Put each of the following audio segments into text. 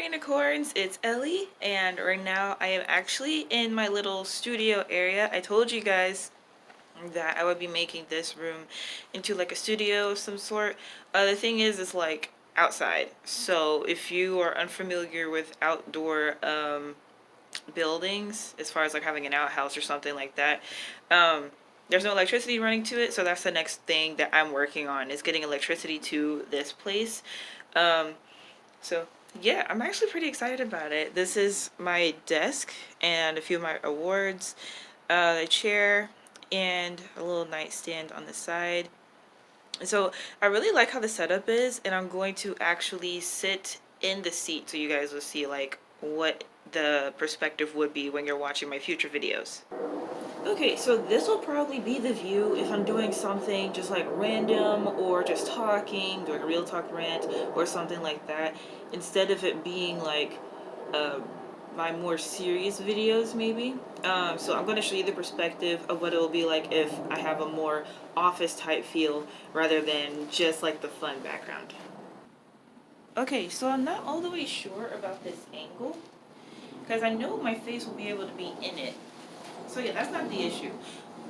unicorns, it's Ellie, and right now I am actually in my little studio area. I told you guys that I would be making this room into like a studio of some sort. The thing is, it's like outside. So if you are unfamiliar with outdoor buildings, as far as like having an outhouse or something like that, there's no electricity running to it. So that's the next thing that I'm working on, is getting electricity to this place. Um, so yeah, I'm actually pretty excited about it. This is my desk and a few of my awards, a chair, and a little nightstand on the side. So I really like how the setup is, and I'm going to actually sit in the seat so you guys will see like what the perspective would be when you're watching my future videos. Okay, so this will probably be the view if I'm doing something just like random or just talking, doing a real talk rant or something like that, instead of it being like uh, my more serious videos maybe. So I'm going to show you the perspective of what it will be like if I have a more office type feel rather than just like the fun background. Okay, so I'm not all the way sure about this angle because I know my face will be able to be in it. So yeah, that's not the issue.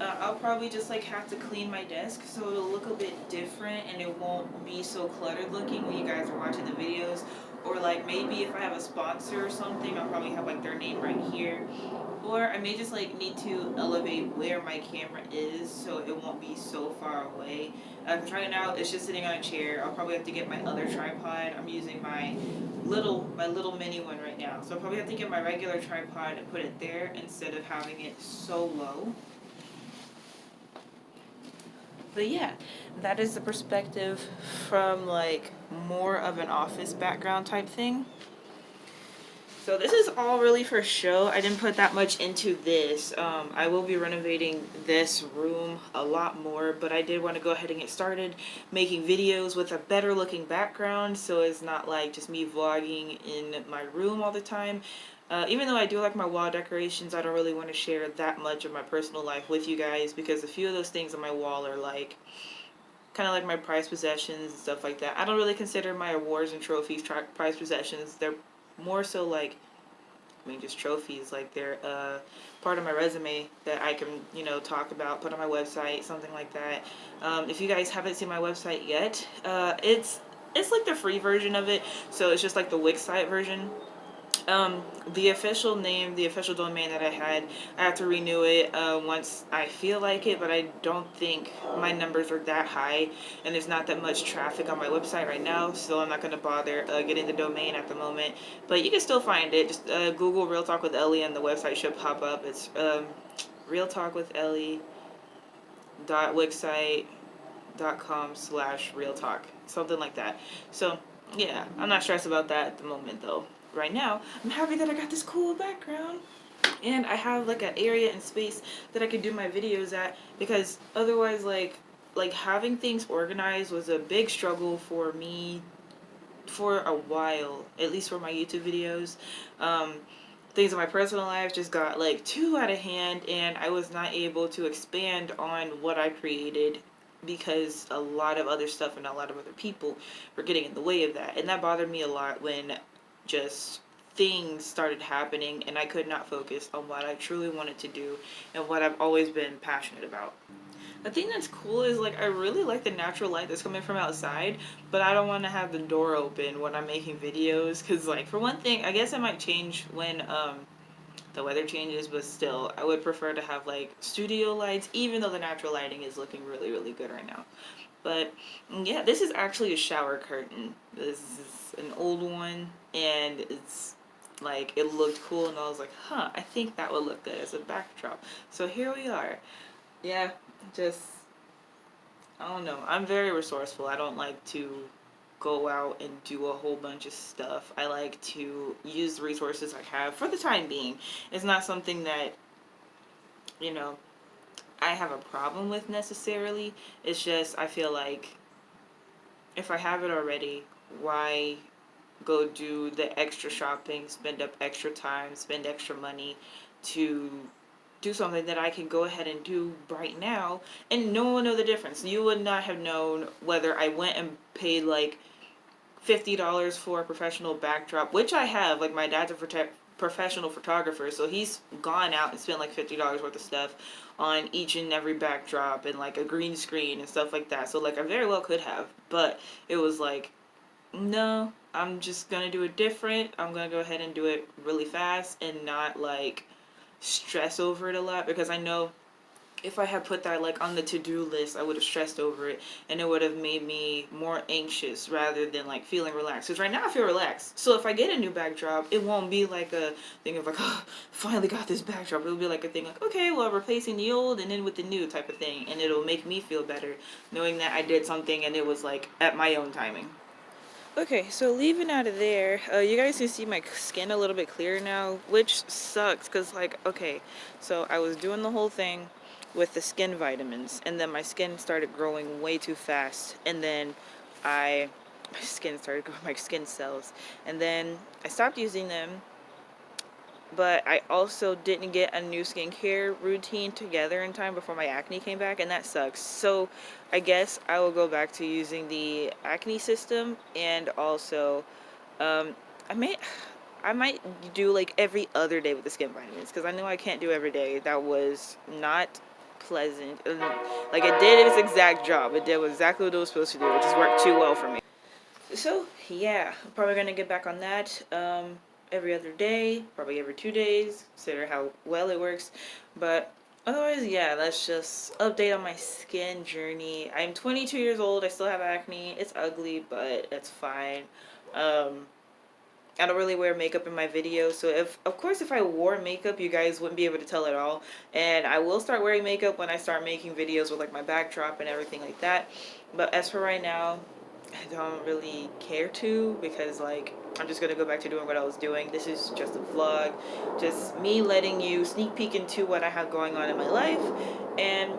I'll probably just like have to clean my desk so it'll look a bit different and it won't be so cluttered looking when you guys are watching the videos. Or like maybe if I have a sponsor or something, I'll probably have like their name right here. Or I may just like need to elevate where my camera is so it won't be so far away. Because right now it's just sitting on a chair. I'll probably have to get my other tripod. I'm using my little mini one right now. So I'll probably have to get my regular tripod and put it there instead of having it so low. But yeah, that is the perspective from like more of an office background type thing. So this is all really for show. I didn't put that much into this. I will be renovating this room a lot more, but I did want to go ahead and get started making videos with a better looking background, so it's not like just me vlogging in my room all the time. Even though I do like my wall decorations, I don't really want to share that much of my personal life with you guys because a few of those things on my wall are like kind of like my prized possessions and stuff like that. I don't really consider my awards and trophies prized possessions. They're more so like, I mean, just trophies. Like they're part of my resume that I can, talk about, put on my website, something like that. If you guys haven't seen my website yet, it's like the free version of it. So it's just like the Wix site version. The official name, the official domain that I have to renew it once I feel like it, but I don't think my numbers are that high, and there's not that much traffic on my website right now, so I'm not going to bother getting the domain at the moment. But you can still find it. Just Google Real Talk with Ellie, and the website should pop up. It's Real Talk with Ellie .wixsite.com/real talk, something like that. So yeah, I'm not stressed about that at the moment though. Right now, I'm happy that I got this cool background and I have like an area and space that I can do my videos at, because otherwise like having things organized was a big struggle for me for a while, at least for my YouTube videos. Things in my personal life just got like too out of hand, and I was not able to expand on what I created because a lot of other stuff and a lot of other people were getting in the way of that. And that bothered me a lot when just things started happening and I could not focus on what I truly wanted to do and what I've always been passionate about. The thing that's cool is like I really like the natural light that's coming from outside, but I don't want to have the door open when I'm making videos because, like, for one thing, I guess it might change when the weather changes, but still I would prefer to have like studio lights, even though the natural lighting is looking really really good right now. But yeah, this is actually a shower curtain. This is an old one, and it's like it looked cool, and I was like, huh, I think that would look good as a backdrop. So here we are. Yeah, just, I don't know. I'm very resourceful. I don't like to go out and do a whole bunch of stuff. I like to use the resources I have for the time being. It's not something that, you know, I have a problem with necessarily. It's just I feel like if I have it already, why go do the extra shopping, spend up extra time, spend extra money to do something that I can go ahead and do right now, and no one will know the difference. You would not have known whether I went and paid like $50 for a professional backdrop, which I have. Like, my dad's a professional photographer, so he's gone out and spent like $50 worth of stuff on each and every backdrop and like a green screen and stuff like that. So like I very well could have, but it was like, no, I'm just gonna do it different. I'm gonna go ahead and do it really fast and not like stress over it a lot, because I know if I had put that like on the to-do list, I would have stressed over it and it would have made me more anxious rather than like feeling relaxed. Because right now I feel relaxed. So if I get a new backdrop, it won't be like a thing of like, oh, finally got this backdrop. It'll be like a thing like, okay, well, replacing the old and then with the new type of thing. And it'll make me feel better knowing that I did something and it was like at my own timing. Okay, so leaving out of there, you guys can see my skin a little bit clearer now, which sucks because, like, okay, so I was doing the whole thing with the skin vitamins, and then my skin started growing way too fast, and then my skin started growing, my skin cells, and then I stopped using them, but I also didn't get a new skincare routine together in time before my acne came back, and that sucks. So I guess I will go back to using the acne system, and also um, I might do like every other day with the skin vitamins, because I know I can't do every day. That was not pleasant. Like, it did its exact job. It did exactly what it was supposed to do. It just worked too well for me. So yeah, I'm probably gonna get back on that every other day, probably every 2 days, consider how well it works. But otherwise, yeah, that's just update on my skin journey. I'm 22 years old. I still have acne. It's ugly, but it's fine. I don't really wear makeup in my videos, so of course if I wore makeup, you guys wouldn't be able to tell at all. And I will start wearing makeup when I start making videos with like my backdrop and everything like that. But as for right now, I don't really care to, because like I'm just gonna go back to doing what I was doing. This is just a vlog, just me letting you sneak peek into what I have going on in my life, and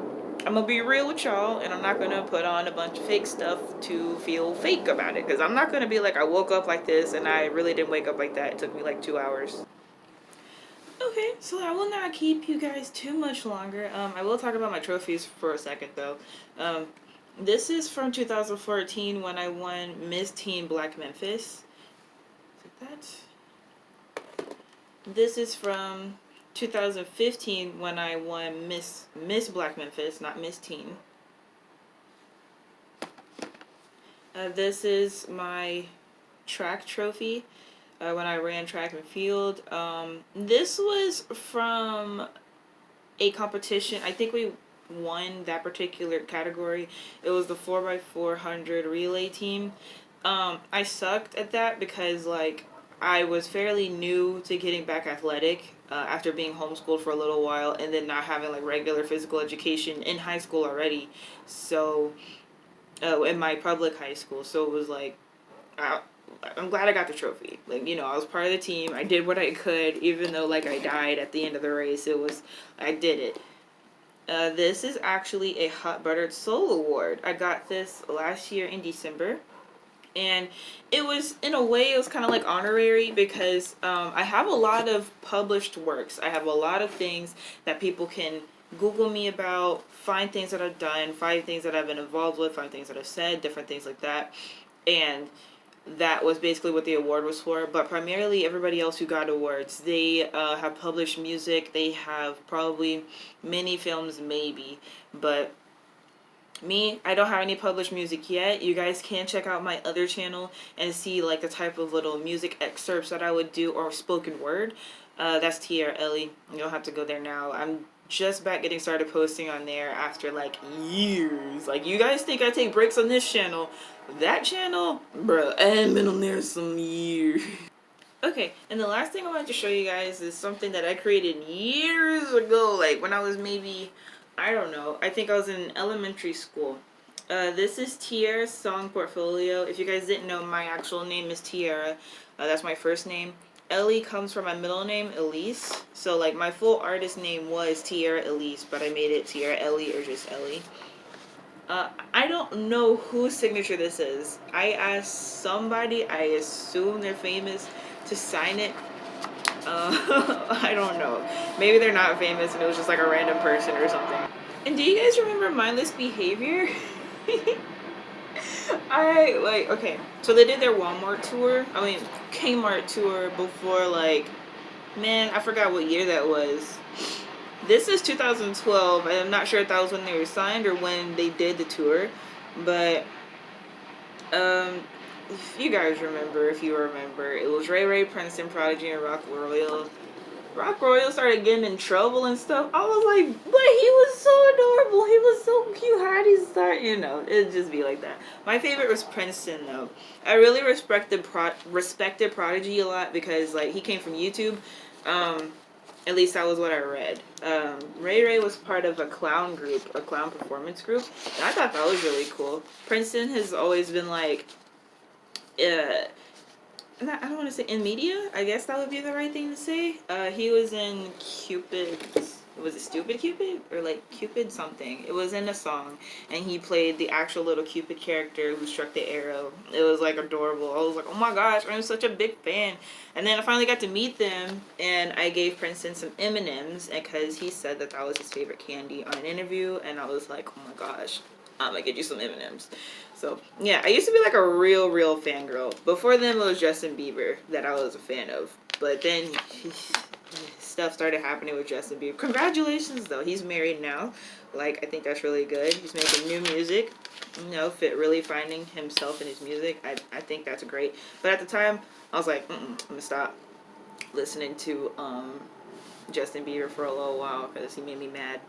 I'm gonna be real with y'all, and I'm not gonna put on a bunch of fake stuff to feel fake about it, because I'm not gonna be like, I woke up like this and I really didn't wake up like that. It took me like 2 hours. Okay, so I will not keep you guys too much longer. I will talk about my trophies for a second though. This is from 2014 when I won Miss Teen Black Memphis. Is it that? This is from 2015 when I won Miss Black Memphis, not Miss Teen. This is my track trophy when I ran track and field. This was from a competition. I think we won that particular category. It was the 4x400 relay team. I sucked at that because like I was fairly new to getting back athletic after being homeschooled for a little while and then not having like regular physical education in high school already. So in my public high school, so it was like I'm glad I got the trophy. Like, you know, I was part of the team. I did what I could, even though like I died at the end of the race. I did it. This is actually a Hot Buttered Soul Award. I got this last year in December. And it was, in a way, it was kind of like honorary because I have a lot of published works. I have a lot of things that people can Google me about, find things that I've done, find things that I've been involved with, find things that I've said, different things like that. And that was basically what the award was for. But primarily everybody else who got awards, they have published music. They have probably mini films maybe. But me, I don't have any published music yet. You guys can check out my other channel and see like the type of little music excerpts that I would do, or spoken word. That's Tierra Ellie. You don't have to go there now. I'm just back getting started posting on there after like years. Like, you guys think I take breaks on this channel. That channel, bruh, I haven't been on there some years. Okay, and the last thing I wanted to show you guys is something that I created years ago, like when I was maybe, I don't know, I think I was in elementary school. This is Tierra's song portfolio. If you guys didn't know, my actual name is Tierra. That's my first name. Ellie comes from my middle name, Elise. So like my full artist name was Tierra Elise, but I made it Tierra Ellie or just Ellie. I don't know whose signature this is. I asked somebody, I assume they're famous, to sign it. I don't know. Maybe they're not famous and it was just like a random person or something. And do you guys remember Mindless Behavior? Okay, so they did their Walmart tour. I mean, Kmart tour before, like, man, I forgot what year that was. This is 2012. I'm not sure if that was when they were signed or when they did the tour, but um, if you guys remember, if you remember, it was Ray Ray, Princeton, Prodigy, and Rock Royal. Rock Royal started getting in trouble and stuff. I was like, but he was so adorable. He was so cute. How did he start? You know, it'd just be like that. My favorite was Princeton, though. I really respected Prodigy a lot because, like, he came from YouTube. Um, at least that was what I read. Ray Ray was part of a clown group, a clown performance group, and I thought that was really cool. Princeton has always been like, uh, I don't want to say in media. I guess that would be the right thing to say. He was in Cupid's. Was it Stupid Cupid or like Cupid something? It was in a song, and he played the actual little Cupid character who struck the arrow. It was like adorable. I was like, oh my gosh, I'm such a big fan. And then I finally got to meet them, and I gave Princeton some M&Ms because he said that that was his favorite candy on an interview, and I was like, oh my gosh, I'm gonna get you some M&Ms. So, yeah, I used to be like a real fangirl. Before then, it was Justin Bieber that I was a fan of. But then, stuff started happening with Justin Bieber. Congratulations, though. He's married now. Like, I think that's really good. He's making new music. You know, really finding himself in his music. I think that's great. But at the time, I was like, I'm going to stop listening to Justin Bieber for a little while because he made me mad.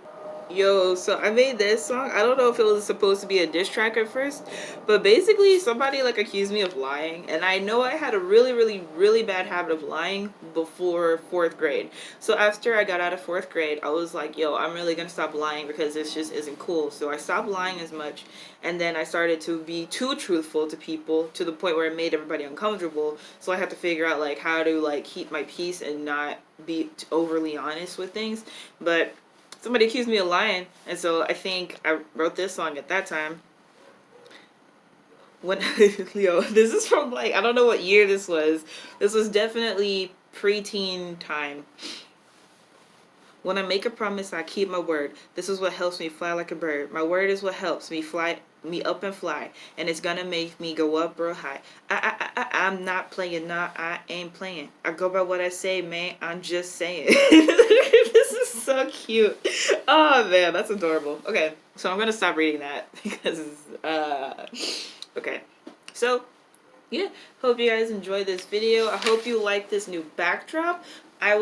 Yo, so I made this song. I don't know if it was supposed to be a diss track at first, but basically somebody like accused me of lying, and I know I had a really bad habit of lying before 4th grade. So after I got out of 4th grade, I was like, yo, I'm really gonna stop lying because this just isn't cool. So I stopped lying as much, and then I started to be too truthful to people to the point where it made everybody uncomfortable. So I had to figure out like how to like keep my peace and not be overly honest with things. But somebody accused me of lying, and so I think I wrote this song at that time. When yo, this is from like I don't know what year this was. This was definitely preteen time. When I make a promise, I keep my word. This is what helps me fly like a bird. My word is what helps me fly me up and fly, and it's gonna make me go up real high. I'm not playing, nah, I ain't playing. I go by what I say, man. I'm just saying. This is so cute. Oh man, that's adorable. Okay, so I'm gonna stop reading that because okay. So yeah, hope you guys enjoyed this video. I hope you like this new backdrop. I'm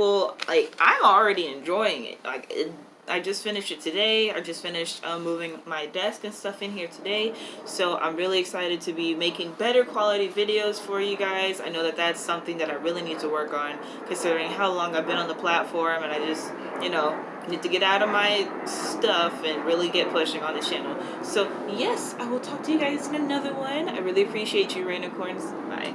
already enjoying it. I just finished it today. I just finished moving my desk and stuff in here today. So I'm really excited to be making better quality videos for you guys. I know that that's something that I really need to work on considering how long I've been on the platform, and I just, you know, need to get out of my stuff and really get pushing on the channel. So yes, I will talk to you guys in another one. I really appreciate you, Rainicorns. Bye.